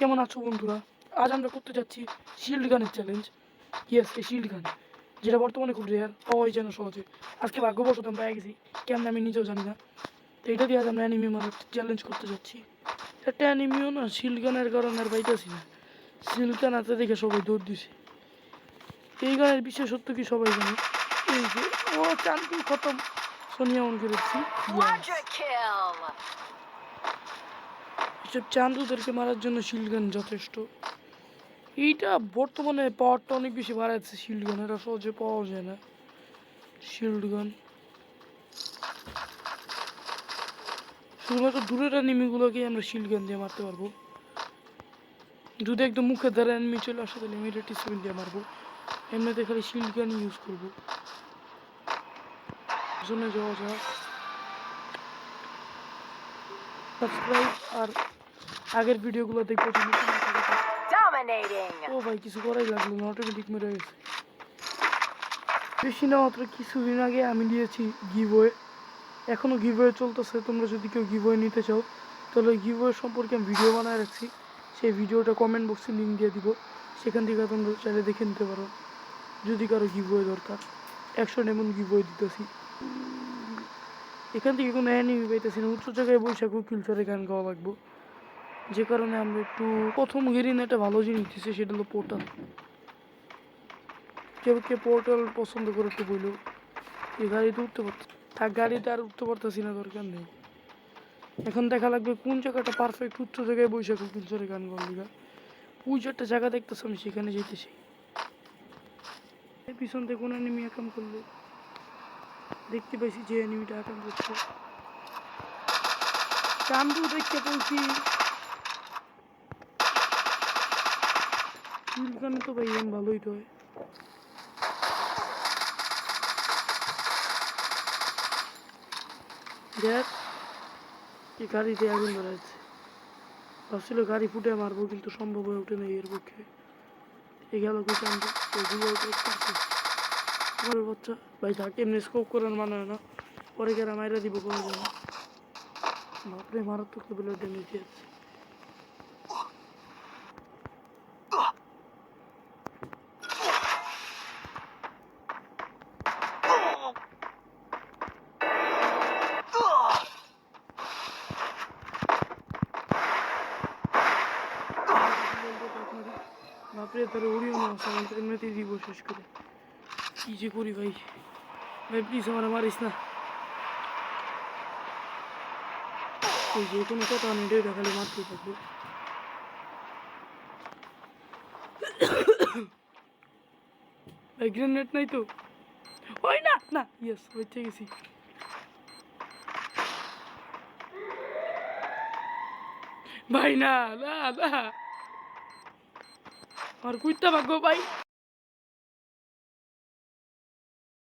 কেমন আছো বন্ধুরা? আজ আমরা করতে যাচ্ছি শিল্ড গানের চ্যালেঞ্জ। ইয়েস, এই শিল্ড গান, যেটা বর্তমানে খুব রেয়ার, পাওয়াই যেন সহজে। আজকে ভাগ্যবশত আমি পেয়ে গেছি, কেমন আমি নিজেও জানি না। তো এটা দিয়ে আজ আমরা অ্যানিমি মারার চ্যালেঞ্জ করতে যাচ্ছি। একটা অ্যানিমিও না, শিল্ড গানের কারণে আর পাইতেছি না। শিল্ড গান আছে দেখে সবাই দৌড় দিছে। এই গানের বিশেষত্ব কি সবাই জানে? এই যে ও চান্দি খতম, সোনিয়া মন করেছি। এসব চান্দুদেরকে মারার জন্য শিল্ড গান যথেষ্ট। এইটা বর্তমানে পাওয়ারটা অনেক বেশি বাড়াচ্ছে। শিল্ড গান এটা সহজে পাওয়া যায় না। শিল্ড গান শুধুমাত্র দূরের এনিমিগুলোকে আমরা শিল্ড গান দিয়ে মারতে পারবো। যদি একদম মুখের দ্বারা এনিমি চলে আসে তাহলে আমি এটা টি7 দিয়ে মারবো। এমনিতে খালি শিল্ড গান ইউজ করবো। জন্য যাওয়া যাক। সাবস্ক্রাইব আর আগের ভিডিওগুলো দেখবো। ও ভাই, কিছু করাই লাগলো না, অটোমেটিক মেরে গেছে। বেশি না, মাত্র কিছুদিন আগে আমি দিয়েছি গিভওয়ে। এখনও গিভওয়ে চলতেছে। তোমরা যদি কেউ গিভওয়ে নিতে চাও তাহলে গিভওয়ে সম্পর্কে আমি ভিডিও বানায় রাখছি। সেই ভিডিওটা কমেন্ট বক্সে লিঙ্ক দিয়ে দিব, সেখান থেকে তোমরা চাইলে দেখে নিতে পারো যদি কারো গিভওয়ে দরকার। 100 এমন গিভওয়ে দিতেছি। এখান থেকে কোনো অ্যানিমি পাইতেছি না। উচ্চ জায়গায় বৈশাখ কিলচারে গান গাওয়া লাগবো, যে কারণে আমরা একটু প্রথম গেরিন একটা ভালো জিনিস দিচ্ছে, সেটা হলো পোর্টাল। কেউ কে পোর্টাল পছন্দ করে একটু বললো। এই গাড়িতে উঠতে পারত থাক, গাড়িতে আর উঠতে পারতেছি না, দরকার নেই। এখন দেখা লাগবে কোন জায়গাটা পারফেক্ট উচ্চ জায়গায় বৈশাখ কিলচারে গান গাওয়ার লিগা। ওই যে একটা জায়গা দেখতেছি আমি, সেখানে যেতেছি। পিছন থেকে কোন এনিমি আকাম করলো, দেখতে পাইছি যে এনিমিটা আকাম করছে। চান্দু দেখতে বলছি। গানে তো ভাই এম ভালোই তো হয়। দেখ, এই গাড়িতে আগুন ধরাচ্ছে। ভাবছিল গাড়ি ফুটে মারবো, কিন্তু সম্ভব হয়ে ওঠে না এর পক্ষে। এই গেল কি চান্দু, ঘরের বাচ্চা ভাই থাক, এমনি স্কোপ করার মানে হয় না, পরে গেরা মাইরা দিব কোনো জন্য। বাপরে, মারাত্মক লেভেলের ড্যামেজ দিয়েছে। বাপরে, তার উড়িও না, সামান্তের এমনিতেই দিব শেষ করে। কি যে করি ভাই, ভাই প্লিজ আমার মারিস না। এই যে কোনো কথা নেই, এটা খালি মারতেই থাকবে। ভাই গ্রেনেড নাই তো? ওই না না, ইয়েস, বেঁচে গেছি। ভাই না না না, আর কুইত্তা ভাগ্য ভাই।